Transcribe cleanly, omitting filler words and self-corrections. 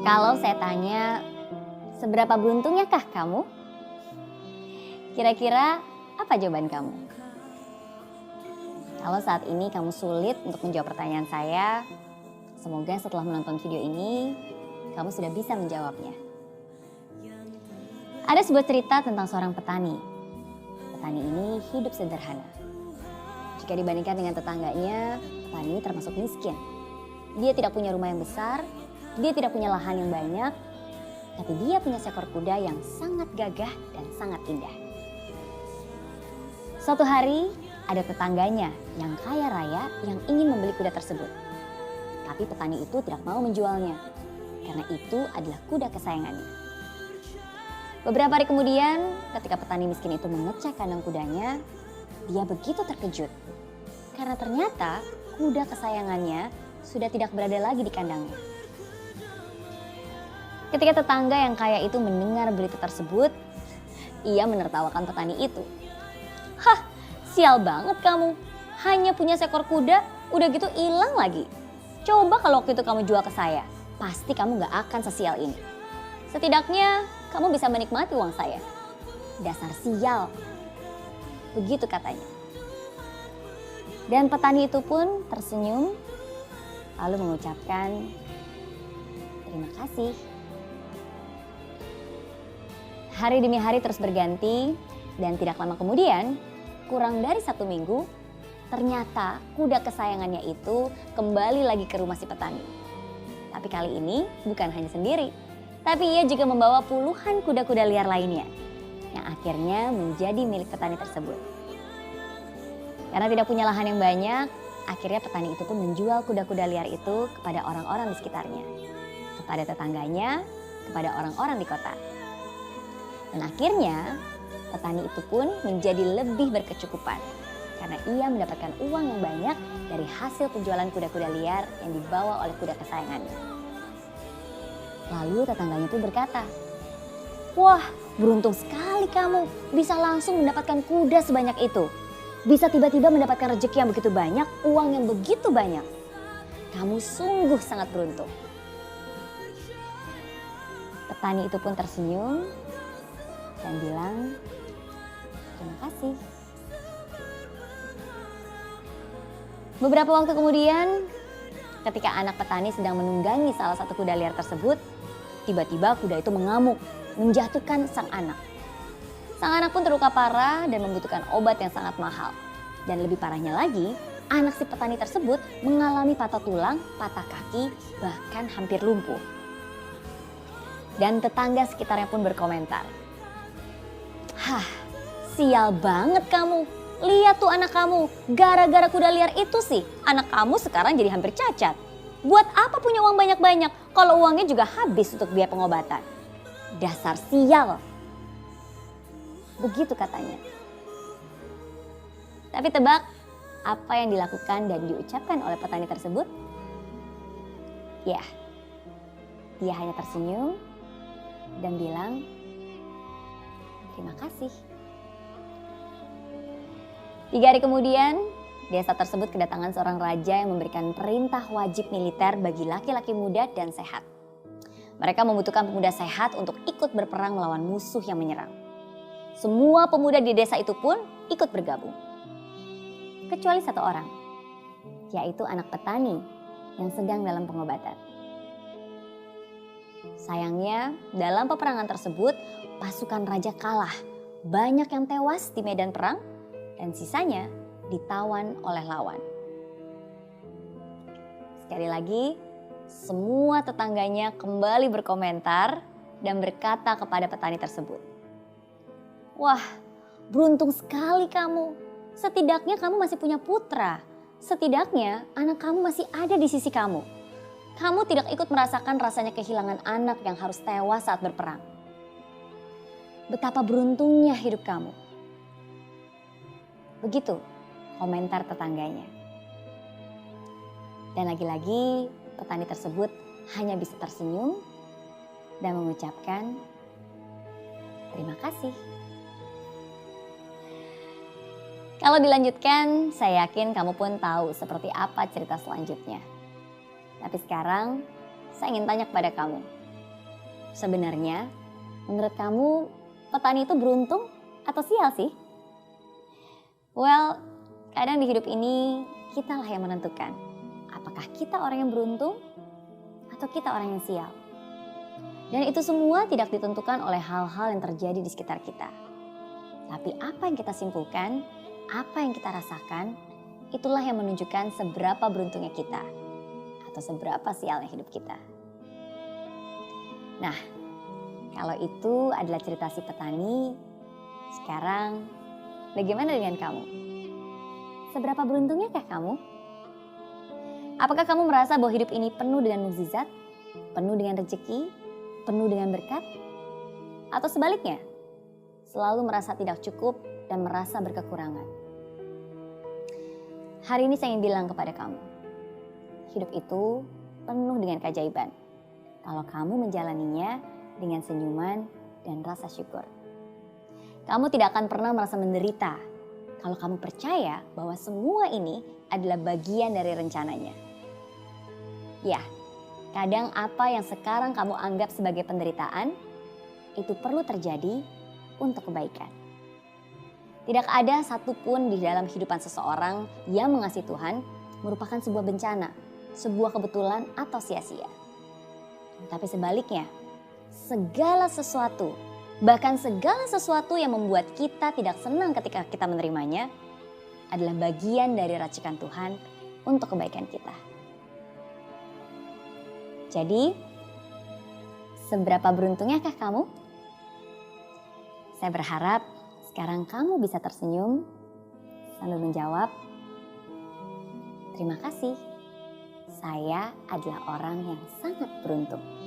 Kalau saya tanya, seberapa beruntungnya kah kamu? Kira-kira apa jawaban kamu? Kalau saat ini kamu sulit untuk menjawab pertanyaan saya, semoga setelah menonton video ini, kamu sudah bisa menjawabnya. Ada sebuah cerita tentang seorang petani. Petani ini hidup sederhana. Jika dibandingkan dengan tetangganya, petani termasuk miskin. Dia tidak punya rumah yang besar, dia tidak punya lahan yang banyak, tapi dia punya seekor kuda yang sangat gagah dan sangat indah. Suatu hari, ada tetangganya yang kaya raya yang ingin membeli kuda tersebut. Tapi petani itu tidak mau menjualnya, karena itu adalah kuda kesayangannya. Beberapa hari kemudian, ketika petani miskin itu mengecek kandang kudanya, dia begitu terkejut. Karena ternyata kuda kesayangannya sudah tidak berada lagi di kandangnya. Ketika tetangga yang kaya itu mendengar berita tersebut, ia menertawakan petani itu. Hah, sial banget kamu. Hanya punya seekor kuda, udah gitu hilang lagi. Coba kalau waktu itu kamu jual ke saya, pasti kamu gak akan sesial ini. Setidaknya kamu bisa menikmati uang saya. Dasar sial. Begitu katanya. Dan petani itu pun tersenyum, lalu mengucapkan, terima kasih. Hari demi hari terus berganti, dan tidak lama kemudian, kurang dari 1 minggu, ternyata kuda kesayangannya itu kembali lagi ke rumah si petani. Tapi kali ini bukan hanya sendiri, tapi ia juga membawa puluhan kuda-kuda liar lainnya, yang akhirnya menjadi milik petani tersebut. Karena tidak punya lahan yang banyak, akhirnya petani itu pun menjual kuda-kuda liar itu kepada orang-orang di sekitarnya, kepada tetangganya, kepada orang-orang di kota. Dan akhirnya petani itu pun menjadi lebih berkecukupan karena ia mendapatkan uang yang banyak dari hasil penjualan kuda-kuda liar yang dibawa oleh kuda kesayangannya. Lalu tetangganya pun berkata, wah, beruntung sekali kamu bisa langsung mendapatkan kuda sebanyak itu. Bisa tiba-tiba mendapatkan rezeki yang begitu banyak, uang yang begitu banyak. Kamu sungguh sangat beruntung. Petani itu pun tersenyum dan bilang, terima kasih. Beberapa waktu kemudian, ketika anak petani sedang menunggangi salah satu kuda liar tersebut, tiba-tiba kuda itu mengamuk, menjatuhkan sang anak. Sang anak pun terluka parah dan membutuhkan obat yang sangat mahal. Dan lebih parahnya lagi, anak si petani tersebut mengalami patah tulang, patah kaki, bahkan hampir lumpuh. Dan tetangga sekitarnya pun berkomentar, hah, sial banget kamu. Lihat tuh anak kamu, gara-gara kuda liar itu sih, anak kamu sekarang jadi hampir cacat. Buat apa punya uang banyak-banyak kalau uangnya juga habis untuk biaya pengobatan? Dasar sial. Begitu katanya. Tapi tebak apa yang dilakukan dan diucapkan oleh petani tersebut? Ya, dia hanya tersenyum dan bilang, terima kasih. 3 hari kemudian, desa tersebut kedatangan seorang raja yang memberikan perintah wajib militer bagi laki-laki muda dan sehat. Mereka membutuhkan pemuda sehat untuk ikut berperang melawan musuh yang menyerang. Semua pemuda di desa itu pun ikut bergabung. Kecuali 1 orang, yaitu anak petani yang sedang dalam pengobatan. Sayangnya, dalam peperangan tersebut, pasukan raja kalah. Banyak yang tewas di medan perang dan sisanya ditawan oleh lawan. Sekali lagi, semua tetangganya kembali berkomentar dan berkata kepada petani tersebut, wah, beruntung sekali kamu. Setidaknya kamu masih punya putra. Setidaknya anak kamu masih ada di sisi kamu. Kamu tidak ikut merasakan rasanya kehilangan anak yang harus tewas saat berperang. Betapa beruntungnya hidup kamu. Begitu komentar tetangganya. Dan lagi-lagi petani tersebut hanya bisa tersenyum dan mengucapkan terima kasih. Kalau dilanjutkan, saya yakin kamu pun tahu seperti apa cerita selanjutnya. Tapi sekarang, saya ingin tanya kepada kamu. Sebenarnya, menurut kamu petani itu beruntung atau sial sih? Well, kadang di hidup ini kitalah yang menentukan. Apakah kita orang yang beruntung atau kita orang yang sial? Dan itu semua tidak ditentukan oleh hal-hal yang terjadi di sekitar kita. Tapi apa yang kita simpulkan, apa yang kita rasakan, itulah yang menunjukkan seberapa beruntungnya kita atau seberapa sialnya hidup kita. Nah, kalau itu adalah cerita si petani, sekarang bagaimana dengan kamu? Seberapa beruntungnya kah kamu? Apakah kamu merasa bahwa hidup ini penuh dengan mukjizat, penuh dengan rezeki, penuh dengan berkat? Atau sebaliknya, selalu merasa tidak cukup dan merasa berkekurangan? Hari ini saya ingin bilang kepada kamu, hidup itu penuh dengan keajaiban kalau kamu menjalaninya dengan senyuman dan rasa syukur. Kamu tidak akan pernah merasa menderita kalau kamu percaya bahwa semua ini adalah bagian dari rencananya. Ya, kadang apa yang sekarang kamu anggap sebagai penderitaan, itu perlu terjadi untuk kebaikan. Tidak ada satupun di dalam kehidupan seseorang yang mengasihi Tuhan merupakan sebuah bencana, sebuah kebetulan atau sia-sia. Tapi sebaliknya, segala sesuatu, bahkan segala sesuatu yang membuat kita tidak senang ketika kita menerimanya, adalah bagian dari racikan Tuhan untuk kebaikan kita. Jadi, seberapa beruntungnyakah kamu? Saya berharap sekarang kamu bisa tersenyum sambil menjawab, "Terima kasih, saya adalah orang yang sangat beruntung."